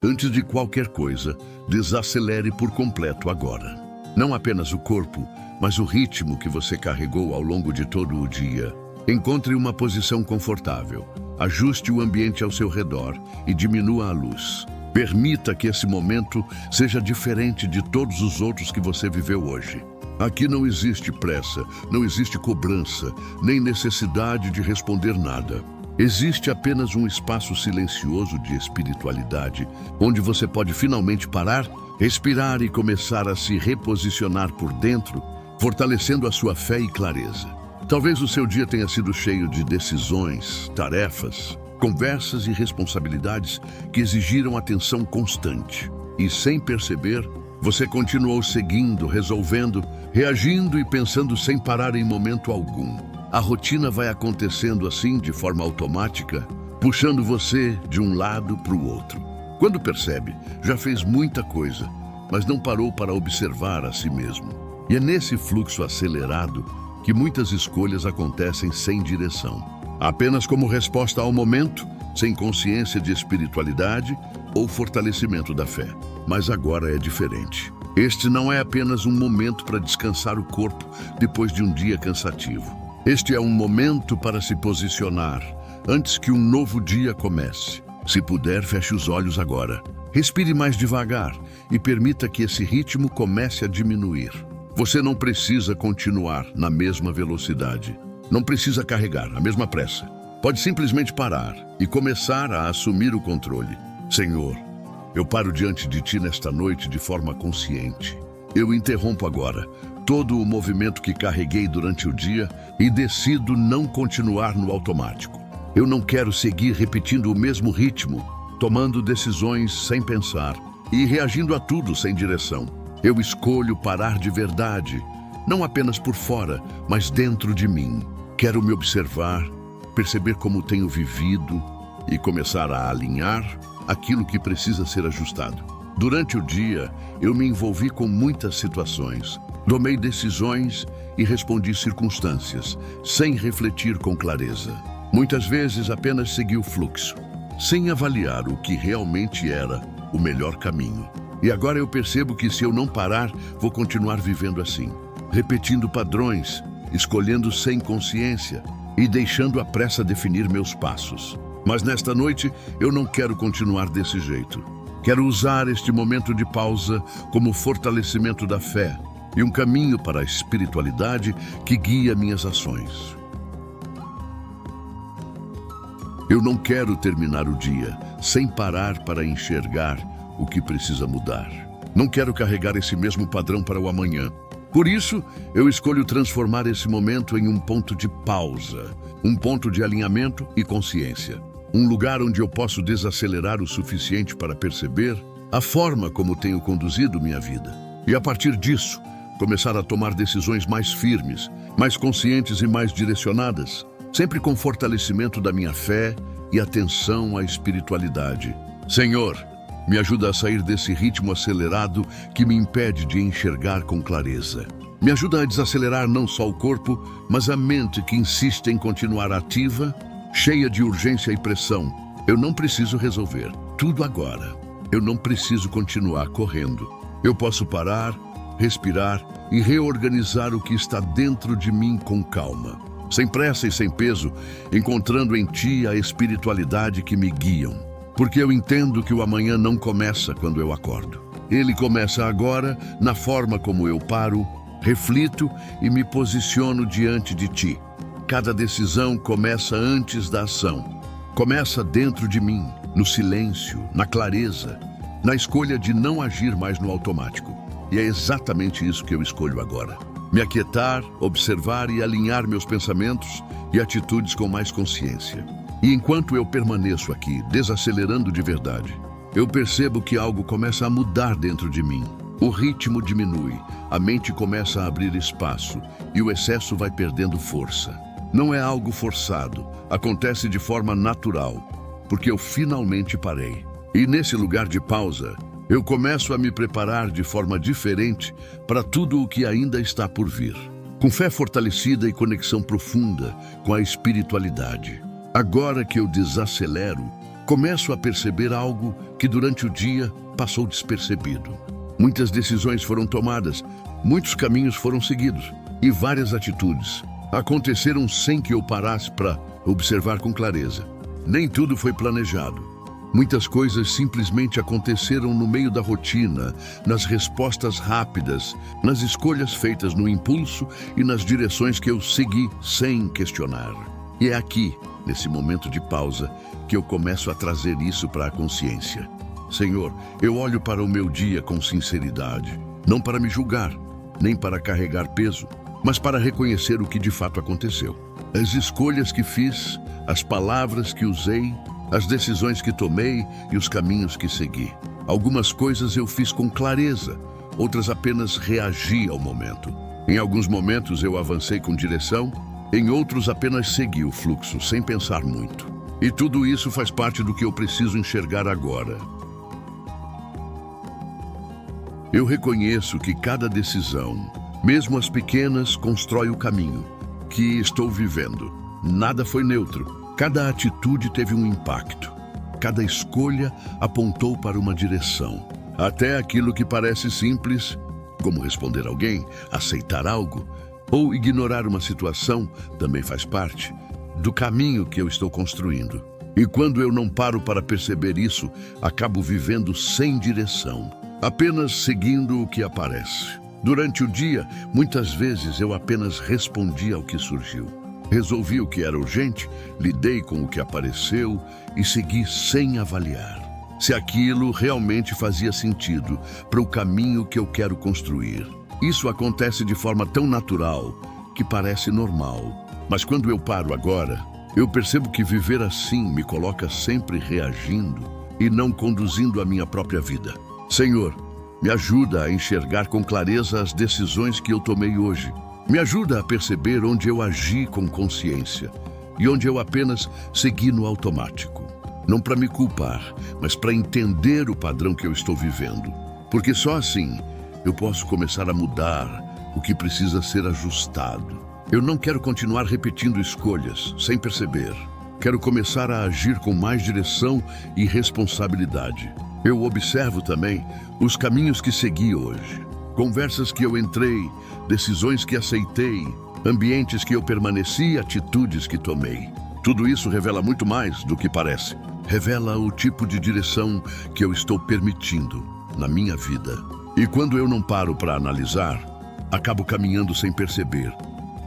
Antes de qualquer coisa, desacelere por completo agora. Não apenas o corpo, mas o ritmo que você carregou ao longo de todo o dia. Encontre uma posição confortável, ajuste o ambiente ao seu redor e diminua a luz. Permita que esse momento seja diferente de todos os outros que você viveu hoje. Aqui não existe pressa, não existe cobrança, nem necessidade de responder nada. Existe apenas um espaço silencioso de espiritualidade, onde você pode finalmente parar, respirar e começar a se reposicionar por dentro, fortalecendo a sua fé e clareza. Talvez o seu dia tenha sido cheio de decisões, tarefas, conversas e responsabilidades que exigiram atenção constante. E sem perceber, você continuou seguindo, resolvendo, reagindo e pensando sem parar em momento algum. A rotina vai acontecendo assim de forma automática, puxando você de um lado para o outro. Quando percebe, já fez muita coisa, mas não parou para observar a si mesmo. E é nesse fluxo acelerado que muitas escolhas acontecem sem direção. Apenas como resposta ao momento, sem consciência de espiritualidade ou fortalecimento da fé. Mas agora é diferente. Este não é apenas um momento para descansar o corpo depois de um dia cansativo. Este é um momento para se posicionar antes que um novo dia comece. Se puder, feche os olhos agora. Respire mais devagar e permita que esse ritmo comece a diminuir. Você não precisa continuar na mesma velocidade. Não precisa carregar a mesma pressa. Pode simplesmente parar e começar a assumir o controle. Senhor, eu paro diante de Ti nesta noite de forma consciente. Eu interrompo agora todo o movimento que carreguei durante o dia e decido não continuar no automático. Eu não quero seguir repetindo o mesmo ritmo, tomando decisões sem pensar e reagindo a tudo sem direção. Eu escolho parar de verdade, não apenas por fora, mas dentro de mim. Quero me observar, perceber como tenho vivido e começar a alinhar aquilo que precisa ser ajustado. Durante o dia, eu me envolvi com muitas situações. Tomei decisões e respondi circunstâncias, sem refletir com clareza. Muitas vezes apenas segui o fluxo, sem avaliar o que realmente era o melhor caminho. E agora eu percebo que se eu não parar, vou continuar vivendo assim, repetindo padrões, escolhendo sem consciência e deixando a pressa definir meus passos. Mas nesta noite, eu não quero continuar desse jeito. Quero usar este momento de pausa como fortalecimento da fé e um caminho para a espiritualidade que guia minhas ações. Eu não quero terminar o dia sem parar para enxergar o que precisa mudar. Não quero carregar esse mesmo padrão para o amanhã. Por isso, eu escolho transformar esse momento em um ponto de pausa, um ponto de alinhamento e consciência. Um lugar onde eu posso desacelerar o suficiente para perceber a forma como tenho conduzido minha vida. E a partir disso, começar a tomar decisões mais firmes, mais conscientes e mais direcionadas, sempre com fortalecimento da minha fé e atenção à espiritualidade. Senhor, me ajuda a sair desse ritmo acelerado que me impede de enxergar com clareza. Me ajuda a desacelerar não só o corpo, mas a mente que insiste em continuar ativa, cheia de urgência e pressão. Eu não preciso resolver tudo agora. Eu não preciso continuar correndo. Eu posso parar, respirar e reorganizar o que está dentro de mim com calma. Sem pressa e sem peso, encontrando em Ti a espiritualidade que me guiam. Porque eu entendo que o amanhã não começa quando eu acordo. Ele começa agora, na forma como eu paro, reflito e me posiciono diante de Ti. Cada decisão começa antes da ação. Começa dentro de mim, no silêncio, na clareza, na escolha de não agir mais no automático. E é exatamente isso que eu escolho agora. Me aquietar, observar e alinhar meus pensamentos e atitudes com mais consciência. E enquanto eu permaneço aqui, desacelerando de verdade, eu percebo que algo começa a mudar dentro de mim. O ritmo diminui, a mente começa a abrir espaço e o excesso vai perdendo força. Não é algo forçado, acontece de forma natural, porque eu finalmente parei. E nesse lugar de pausa, eu começo a me preparar de forma diferente para tudo o que ainda está por vir. Com fé fortalecida e conexão profunda com a espiritualidade. Agora que eu desacelero, começo a perceber algo que durante o dia passou despercebido. Muitas decisões foram tomadas, muitos caminhos foram seguidos e várias atitudes aconteceram sem que eu parasse para observar com clareza. Nem tudo foi planejado. Muitas coisas simplesmente aconteceram no meio da rotina, nas respostas rápidas, nas escolhas feitas no impulso e nas direções que eu segui sem questionar. E é aqui, nesse momento de pausa, que eu começo a trazer isso para a consciência. Senhor, eu olho para o meu dia com sinceridade, não para me julgar, nem para carregar peso, mas para reconhecer o que de fato aconteceu. As escolhas que fiz, as palavras que usei, as decisões que tomei e os caminhos que segui. Algumas coisas eu fiz com clareza, outras apenas reagi ao momento. Em alguns momentos eu avancei com direção, em outros apenas segui o fluxo, sem pensar muito. E tudo isso faz parte do que eu preciso enxergar agora. Eu reconheço que cada decisão, mesmo as pequenas, constrói o caminho que estou vivendo. Nada foi neutro. Cada atitude teve um impacto. Cada escolha apontou para uma direção. Até aquilo que parece simples, como responder alguém, aceitar algo ou ignorar uma situação, também faz parte do caminho que eu estou construindo. E quando eu não paro para perceber isso, acabo vivendo sem direção, apenas seguindo o que aparece. Durante o dia, muitas vezes eu apenas respondi ao que surgiu. Resolvi o que era urgente, lidei com o que apareceu e segui sem avaliar se aquilo realmente fazia sentido para o caminho que eu quero construir. Isso acontece de forma tão natural que parece normal. Mas quando eu paro agora, eu percebo que viver assim me coloca sempre reagindo e não conduzindo a minha própria vida. Senhor, me ajuda a enxergar com clareza as decisões que eu tomei hoje. Me ajuda a perceber onde eu agi com consciência e onde eu apenas segui no automático. Não para me culpar, mas para entender o padrão que eu estou vivendo. Porque só assim eu posso começar a mudar o que precisa ser ajustado. Eu não quero continuar repetindo escolhas sem perceber. Quero começar a agir com mais direção e responsabilidade. Eu observo também os caminhos que segui hoje. Conversas que eu entrei, decisões que aceitei, ambientes que eu permaneci, atitudes que tomei. Tudo isso revela muito mais do que parece. Revela o tipo de direção que eu estou permitindo na minha vida. E quando eu não paro para analisar, acabo caminhando sem perceber,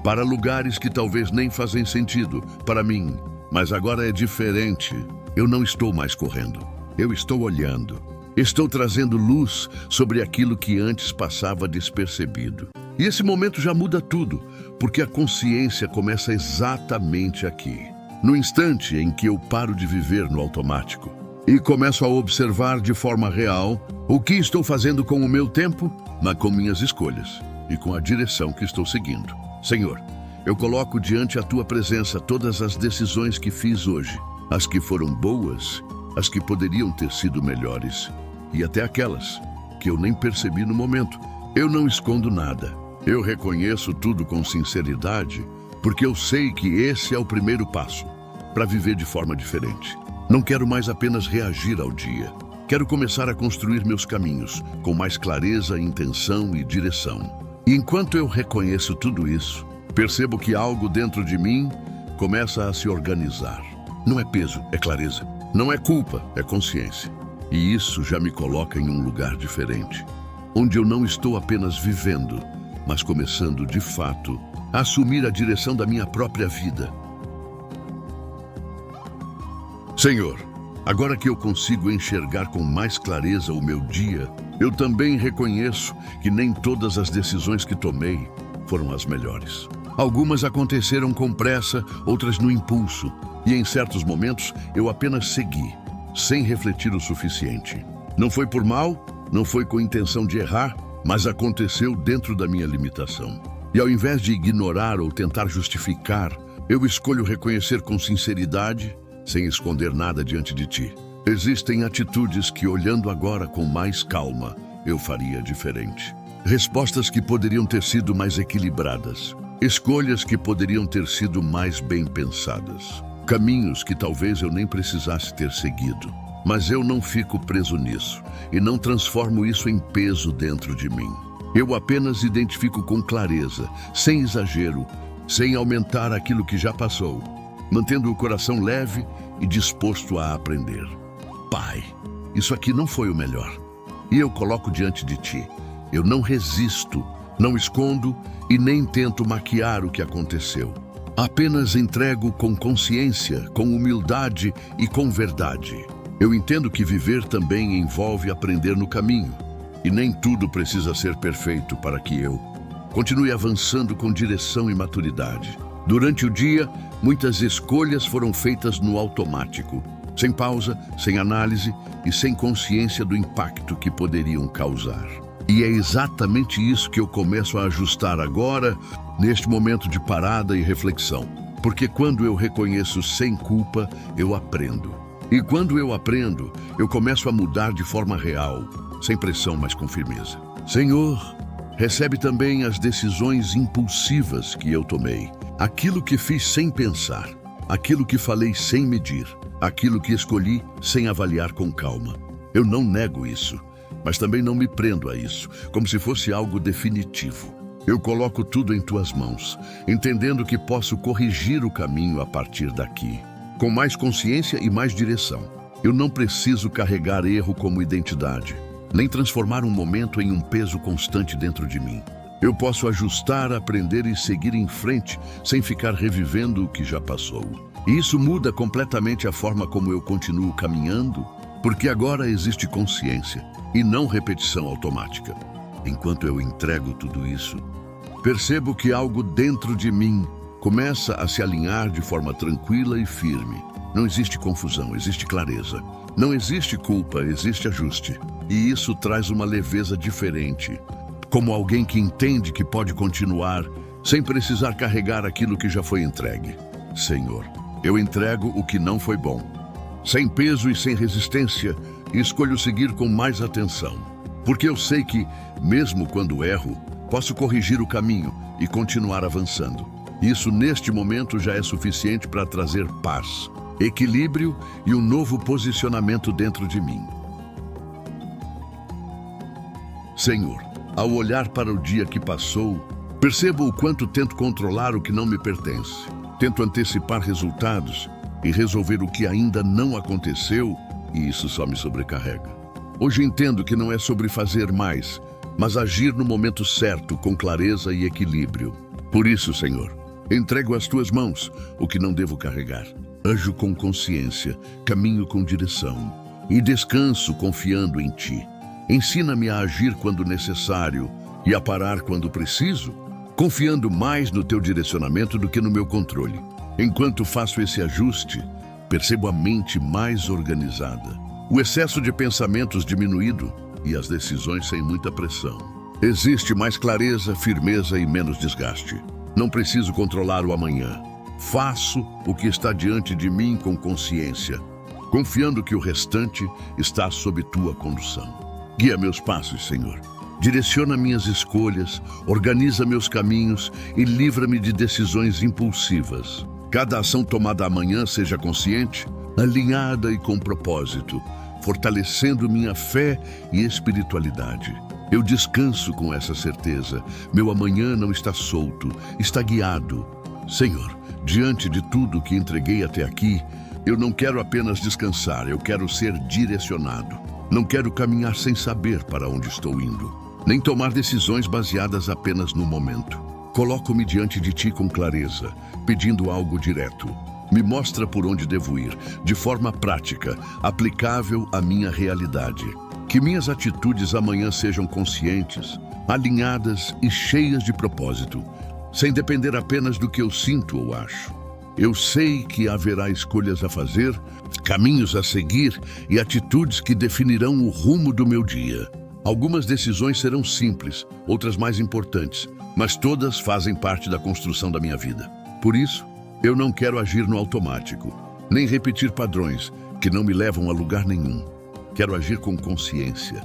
para lugares que talvez nem fazem sentido para mim. Mas agora é diferente. Eu não estou mais correndo. Eu estou olhando. Estou trazendo luz sobre aquilo que antes passava despercebido. E esse momento já muda tudo, porque a consciência começa exatamente aqui. No instante em que eu paro de viver no automático e começo a observar de forma real o que estou fazendo com o meu tempo, mas com minhas escolhas e com a direção que estou seguindo. Senhor, eu coloco diante a Tua presença todas as decisões que fiz hoje, as que foram boas, as que poderiam ter sido melhores e até aquelas que eu nem percebi no momento. Eu não escondo nada. Eu reconheço tudo com sinceridade, porque eu sei que esse é o primeiro passo para viver de forma diferente. Não quero mais apenas reagir ao dia. Quero começar a construir meus caminhos com mais clareza, intenção e direção. E enquanto eu reconheço tudo isso, percebo que algo dentro de mim começa a se organizar. Não é peso, é clareza. Não é culpa, é consciência. E isso já me coloca em um lugar diferente, onde eu não estou apenas vivendo, mas começando, de fato, a assumir a direção da minha própria vida. Senhor, agora que eu consigo enxergar com mais clareza o meu dia, eu também reconheço que nem todas as decisões que tomei foram as melhores. Algumas aconteceram com pressa, outras no impulso, e em certos momentos eu apenas segui, sem refletir o suficiente. Não foi por mal, não foi com intenção de errar, mas aconteceu dentro da minha limitação. E ao invés de ignorar ou tentar justificar, eu escolho reconhecer com sinceridade, sem esconder nada diante de Ti. Existem atitudes que, olhando agora com mais calma, eu faria diferente. Respostas que poderiam ter sido mais equilibradas. Escolhas que poderiam ter sido mais bem pensadas. Caminhos que talvez eu nem precisasse ter seguido. Mas eu não fico preso nisso e não transformo isso em peso dentro de mim. Eu apenas identifico com clareza, sem exagero, sem aumentar aquilo que já passou, mantendo o coração leve e disposto a aprender. Pai, isso aqui não foi o melhor. E eu coloco diante de ti. Eu não resisto, não escondo e nem tento maquiar o que aconteceu. Apenas entrego com consciência, com humildade e com verdade. Eu entendo que viver também envolve aprender no caminho. E nem tudo precisa ser perfeito para que eu continue avançando com direção e maturidade. Durante o dia, muitas escolhas foram feitas no automático, sem pausa, sem análise e sem consciência do impacto que poderiam causar. E é exatamente isso que eu começo a ajustar agora, neste momento de parada e reflexão. Porque quando eu reconheço sem culpa, eu aprendo. E quando eu aprendo, eu começo a mudar de forma real, sem pressão, mas com firmeza. Senhor, recebe também as decisões impulsivas que eu tomei. Aquilo que fiz sem pensar, aquilo que falei sem medir, aquilo que escolhi sem avaliar com calma. Eu não nego isso, mas também não me prendo a isso, como se fosse algo definitivo. Eu coloco tudo em tuas mãos, entendendo que posso corrigir o caminho a partir daqui, com mais consciência e mais direção. Eu não preciso carregar erro como identidade, nem transformar um momento em um peso constante dentro de mim. Eu posso ajustar, aprender e seguir em frente, sem ficar revivendo o que já passou. E isso muda completamente a forma como eu continuo caminhando, porque agora existe consciência e não repetição automática. Enquanto eu entrego tudo isso, percebo que algo dentro de mim começa a se alinhar de forma tranquila e firme. Não existe confusão, existe clareza. Não existe culpa, existe ajuste. E isso traz uma leveza diferente, como alguém que entende que pode continuar sem precisar carregar aquilo que já foi entregue. Senhor, eu entrego o que não foi bom, sem peso e sem resistência, e escolho seguir com mais atenção, porque eu sei que, mesmo quando erro, posso corrigir o caminho e continuar avançando. Isso, neste momento, já é suficiente para trazer paz, equilíbrio e um novo posicionamento dentro de mim. Senhor, ao olhar para o dia que passou, percebo o quanto tento controlar o que não me pertence. Tento antecipar resultados e resolver o que ainda não aconteceu, e isso só me sobrecarrega. Hoje entendo que não é sobre fazer mais, mas agir no momento certo, com clareza e equilíbrio. Por isso, Senhor, entrego às tuas mãos o que não devo carregar. Ajo com consciência, caminho com direção e descanso confiando em ti. Ensina-me a agir quando necessário e a parar quando preciso, confiando mais no teu direcionamento do que no meu controle. Enquanto faço esse ajuste, percebo a mente mais organizada, o excesso de pensamentos diminuído e as decisões sem muita pressão. Existe mais clareza, firmeza e menos desgaste. Não preciso controlar o amanhã. Faço o que está diante de mim com consciência, confiando que o restante está sob tua condução. Guia meus passos, Senhor. Direciona minhas escolhas, organiza meus caminhos e livra-me de decisões impulsivas. Cada ação tomada amanhã seja consciente, alinhada e com propósito, fortalecendo minha fé e espiritualidade. Eu descanso com essa certeza. Meu amanhã não está solto, está guiado. Senhor, diante de tudo que entreguei até aqui, eu não quero apenas descansar, eu quero ser direcionado. Não quero caminhar sem saber para onde estou indo, nem tomar decisões baseadas apenas no momento. Coloco-me diante de ti com clareza, pedindo algo direto. Me mostra por onde devo ir, de forma prática, aplicável à minha realidade. Que minhas atitudes amanhã sejam conscientes, alinhadas e cheias de propósito, sem depender apenas do que eu sinto ou acho. Eu sei que haverá escolhas a fazer, caminhos a seguir e atitudes que definirão o rumo do meu dia. Algumas decisões serão simples, outras mais importantes, mas todas fazem parte da construção da minha vida. Por isso, eu não quero agir no automático, nem repetir padrões que não me levam a lugar nenhum. Quero agir com consciência,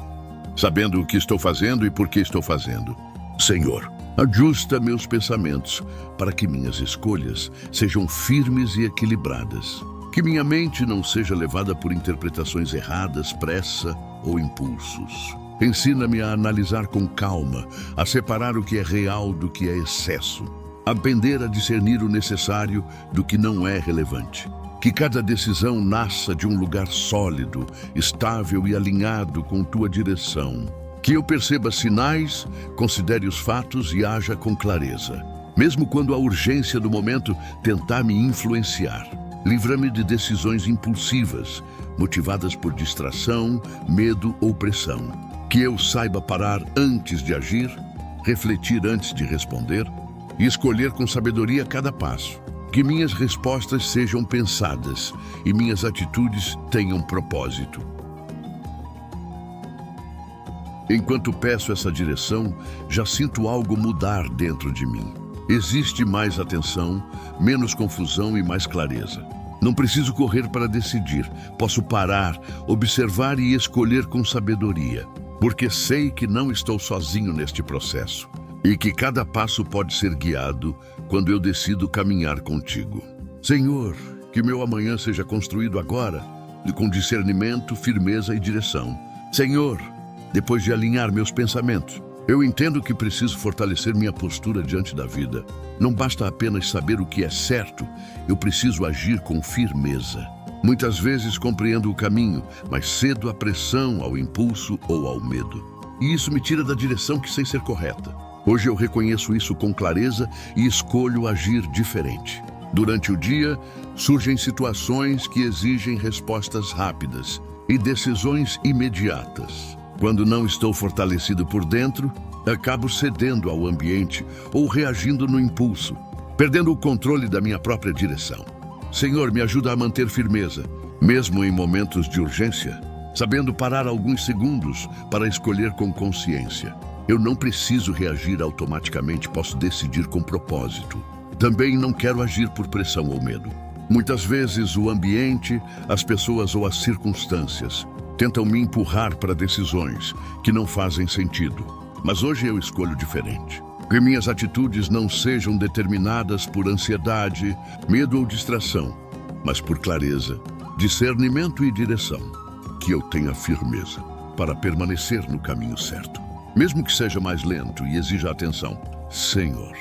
sabendo o que estou fazendo e por que estou fazendo. Senhor, ajusta meus pensamentos para que minhas escolhas sejam firmes e equilibradas. Que minha mente não seja levada por interpretações erradas, pressa ou impulsos. Ensina-me a analisar com calma, a separar o que é real do que é excesso, a aprender a discernir o necessário do que não é relevante. Que cada decisão nasça de um lugar sólido, estável e alinhado com tua direção. Que eu perceba sinais, considere os fatos e haja com clareza, mesmo quando a urgência do momento tentar me influenciar. Livra-me de decisões impulsivas, motivadas por distração, medo ou pressão. Que eu saiba parar antes de agir, refletir antes de responder e escolher com sabedoria cada passo. Que minhas respostas sejam pensadas e minhas atitudes tenham propósito. Enquanto peço essa direção, já sinto algo mudar dentro de mim. Existe mais atenção, menos confusão e mais clareza. Não preciso correr para decidir. Posso parar, observar e escolher com sabedoria, porque sei que não estou sozinho neste processo e que cada passo pode ser guiado quando eu decido caminhar contigo. Senhor, que meu amanhã seja construído agora, com discernimento, firmeza e direção. Senhor, depois de alinhar meus pensamentos, eu entendo que preciso fortalecer minha postura diante da vida. Não basta apenas saber o que é certo, eu preciso agir com firmeza. Muitas vezes compreendo o caminho, mas cedo à pressão, ao impulso ou ao medo. E isso me tira da direção que sei ser correta. Hoje eu reconheço isso com clareza e escolho agir diferente. Durante o dia, surgem situações que exigem respostas rápidas e decisões imediatas. Quando não estou fortalecido por dentro, acabo cedendo ao ambiente ou reagindo no impulso, perdendo o controle da minha própria direção. Senhor, me ajuda a manter firmeza, mesmo em momentos de urgência, sabendo parar alguns segundos para escolher com consciência. Eu não preciso reagir automaticamente, posso decidir com propósito. Também não quero agir por pressão ou medo. Muitas vezes o ambiente, as pessoas ou as circunstâncias tentam me empurrar para decisões que não fazem sentido. Mas hoje eu escolho diferente. Que minhas atitudes não sejam determinadas por ansiedade, medo ou distração, mas por clareza, discernimento e direção. Que eu tenha firmeza para permanecer no caminho certo, mesmo que seja mais lento e exija atenção. Senhor,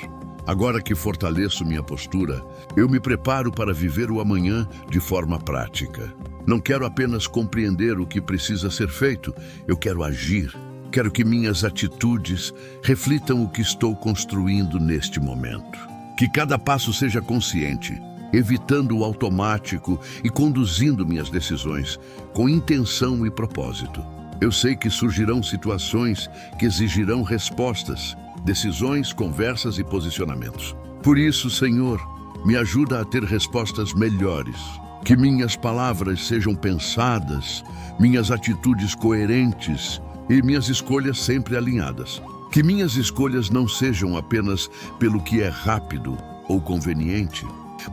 agora que fortaleço minha postura, eu me preparo para viver o amanhã de forma prática. Não quero apenas compreender o que precisa ser feito, eu quero agir. Quero que minhas atitudes reflitam o que estou construindo neste momento. Que cada passo seja consciente, evitando o automático e conduzindo minhas decisões com intenção e propósito. Eu sei que surgirão situações que exigirão respostas, decisões, conversas e posicionamentos. Por isso, Senhor, me ajuda a ter respostas melhores. Que minhas palavras sejam pensadas, minhas atitudes coerentes e minhas escolhas sempre alinhadas. Que minhas escolhas não sejam apenas pelo que é rápido ou conveniente,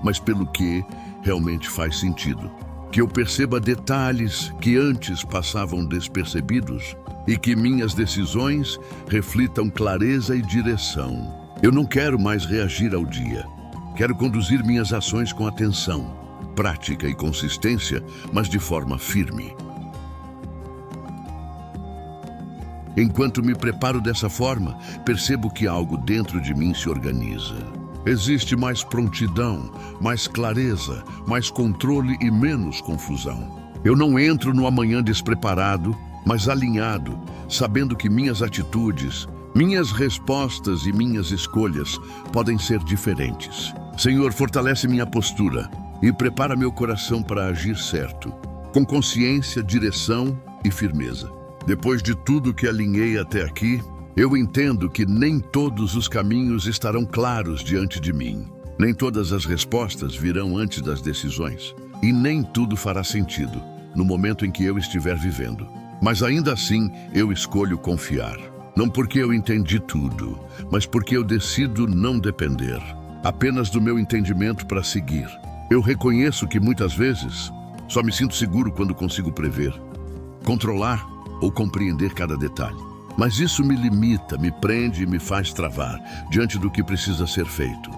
mas pelo que realmente faz sentido. Que eu perceba detalhes que antes passavam despercebidos e que minhas decisões reflitam clareza e direção. Eu não quero mais reagir ao dia. Quero conduzir minhas ações com atenção, prática e consistência, mas de forma firme. Enquanto me preparo dessa forma, percebo que algo dentro de mim se organiza. Existe mais prontidão, mais clareza, mais controle e menos confusão. Eu não entro no amanhã despreparado, mas alinhado, sabendo que minhas atitudes, minhas respostas e minhas escolhas podem ser diferentes. Senhor, fortalece minha postura e prepara meu coração para agir certo, com consciência, direção e firmeza. Depois de tudo que alinhei até aqui, eu entendo que nem todos os caminhos estarão claros diante de mim. Nem todas as respostas virão antes das decisões. E nem tudo fará sentido no momento em que eu estiver vivendo. Mas ainda assim, eu escolho confiar. Não porque eu entendi tudo, mas porque eu decido não depender apenas do meu entendimento para seguir. Eu reconheço que muitas vezes só me sinto seguro quando consigo prever, controlar ou compreender cada detalhe. Mas isso me limita, me prende e me faz travar diante do que precisa ser feito.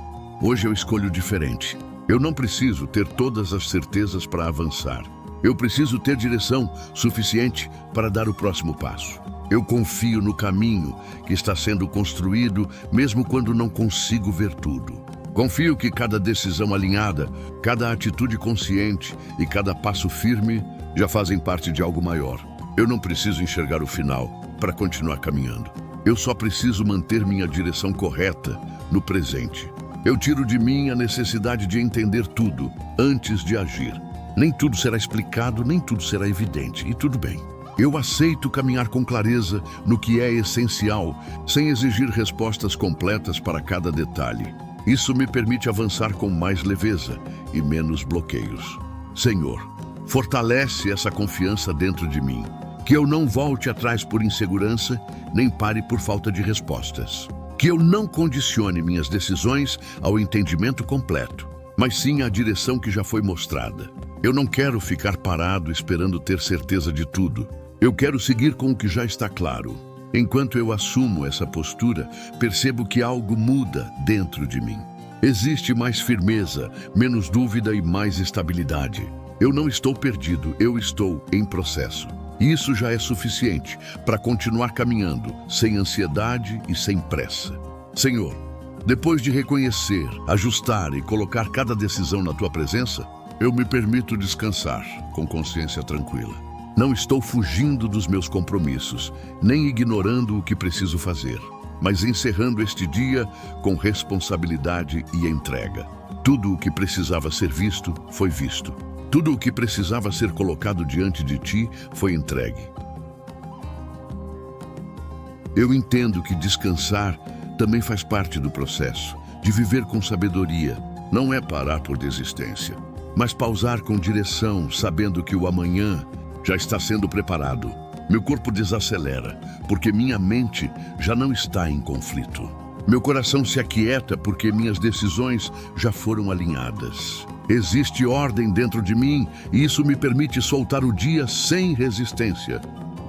Hoje eu escolho diferente. Eu não preciso ter todas as certezas para avançar. Eu preciso ter direção suficiente para dar o próximo passo. Eu confio no caminho que está sendo construído, mesmo quando não consigo ver tudo. Confio que cada decisão alinhada, cada atitude consciente e cada passo firme já fazem parte de algo maior. Eu não preciso enxergar o final para continuar caminhando. Eu só preciso manter minha direção correta no presente. Eu tiro de mim a necessidade de entender tudo antes de agir. Nem tudo será explicado, nem tudo será evidente, e tudo bem. Eu aceito caminhar com clareza no que é essencial, sem exigir respostas completas para cada detalhe. Isso me permite avançar com mais leveza e menos bloqueios. Senhor, fortalece essa confiança dentro de mim, que eu não volte atrás por insegurança, nem pare por falta de respostas. Que eu não condicione minhas decisões ao entendimento completo, mas sim à direção que já foi mostrada. Eu não quero ficar parado esperando ter certeza de tudo. Eu quero seguir com o que já está claro. Enquanto eu assumo essa postura, percebo que algo muda dentro de mim. Existe mais firmeza, menos dúvida e mais estabilidade. Eu não estou perdido, eu estou em processo. Isso já é suficiente para continuar caminhando, sem ansiedade e sem pressa. Senhor, depois de reconhecer, ajustar e colocar cada decisão na Tua presença, eu me permito descansar com consciência tranquila. Não estou fugindo dos meus compromissos, nem ignorando o que preciso fazer, mas encerrando este dia com responsabilidade e entrega. Tudo o que precisava ser visto, foi visto. Tudo o que precisava ser colocado diante de Ti, foi entregue. Eu entendo que descansar também faz parte do processo, de viver com sabedoria. Não é parar por desistência, mas pausar com direção, sabendo que o amanhã já está sendo preparado. Meu corpo desacelera, porque minha mente já não está em conflito. Meu coração se aquieta, porque minhas decisões já foram alinhadas. Existe ordem dentro de mim, e isso me permite soltar o dia sem resistência.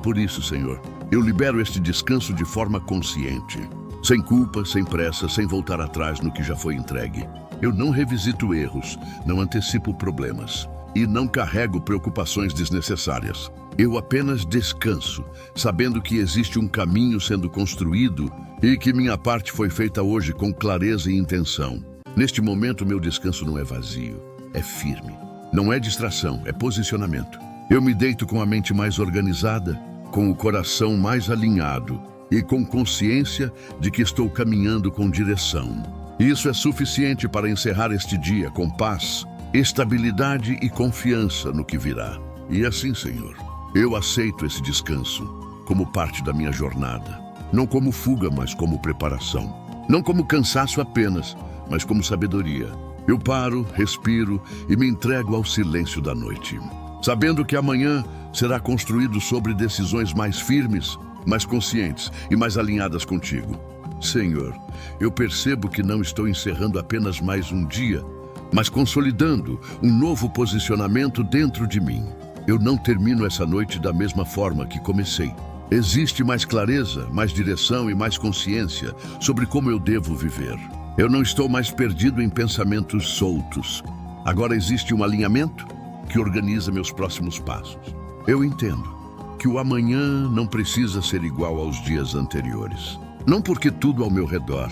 Por isso, Senhor, eu libero este descanso de forma consciente. Sem culpa, sem pressa, sem voltar atrás no que já foi entregue. Eu não revisito erros, não antecipo problemas. E não carrego preocupações desnecessárias. Eu apenas descanso, sabendo que existe um caminho sendo construído e que minha parte foi feita hoje com clareza e intenção. Neste momento, meu descanso não é vazio, é firme. Não é distração, é posicionamento. Eu me deito com a mente mais organizada, com o coração mais alinhado e com consciência de que estou caminhando com direção. Isso é suficiente para encerrar este dia com paz, estabilidade e confiança no que virá. E assim, Senhor, eu aceito esse descanso como parte da minha jornada. Não como fuga, mas como preparação. Não como cansaço apenas, mas como sabedoria. Eu paro, respiro e me entrego ao silêncio da noite, sabendo que amanhã será construído sobre decisões mais firmes, mais conscientes e mais alinhadas contigo. Senhor, eu percebo que não estou encerrando apenas mais um dia, mas consolidando um novo posicionamento dentro de mim. Eu não termino essa noite da mesma forma que comecei. Existe mais clareza, mais direção e mais consciência sobre como eu devo viver. Eu não estou mais perdido em pensamentos soltos. Agora existe um alinhamento que organiza meus próximos passos. Eu entendo que o amanhã não precisa ser igual aos dias anteriores. Não porque tudo ao meu redor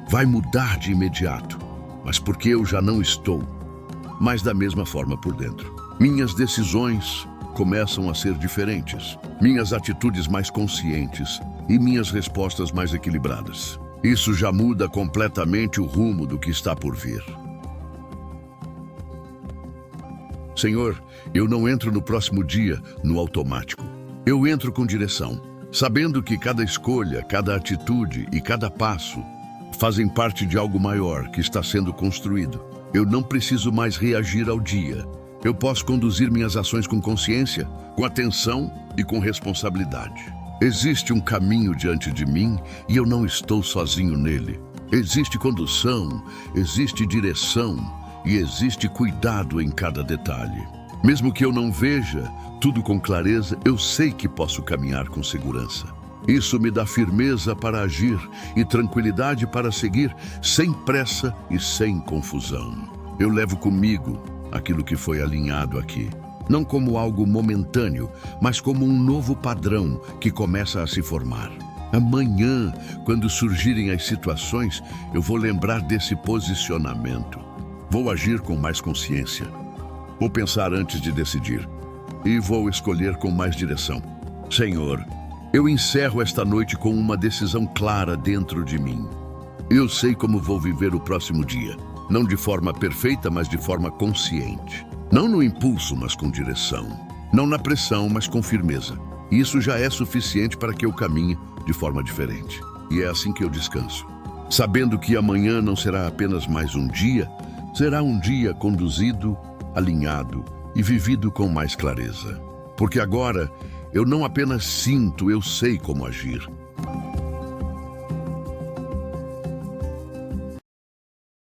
vai mudar de imediato, mas porque eu já não estou mais da mesma forma por dentro. Minhas decisões começam a ser diferentes, minhas atitudes mais conscientes e minhas respostas mais equilibradas. Isso já muda completamente o rumo do que está por vir. Senhor, eu não entro no próximo dia no automático. Eu entro com direção, sabendo que cada escolha, cada atitude e cada passo fazem parte de algo maior que está sendo construído. Eu não preciso mais reagir ao dia. Eu posso conduzir minhas ações com consciência, com atenção e com responsabilidade. Existe um caminho diante de mim e eu não estou sozinho nele. Existe condução, existe direção e existe cuidado em cada detalhe. Mesmo que eu não veja tudo com clareza, eu sei que posso caminhar com segurança. Isso me dá firmeza para agir e tranquilidade para seguir sem pressa e sem confusão. Eu levo comigo aquilo que foi alinhado aqui. Não como algo momentâneo, mas como um novo padrão que começa a se formar. Amanhã, quando surgirem as situações, eu vou lembrar desse posicionamento. Vou agir com mais consciência. Vou pensar antes de decidir. E vou escolher com mais direção. Senhor, eu encerro esta noite com uma decisão clara dentro de mim. Eu sei como vou viver o próximo dia. Não de forma perfeita, mas de forma consciente. Não no impulso, mas com direção. Não na pressão, mas com firmeza. E isso já é suficiente para que eu caminhe de forma diferente. E é assim que eu descanso. Sabendo que amanhã não será apenas mais um dia, será um dia conduzido, alinhado e vivido com mais clareza. Porque agora eu não apenas sinto, eu sei como agir.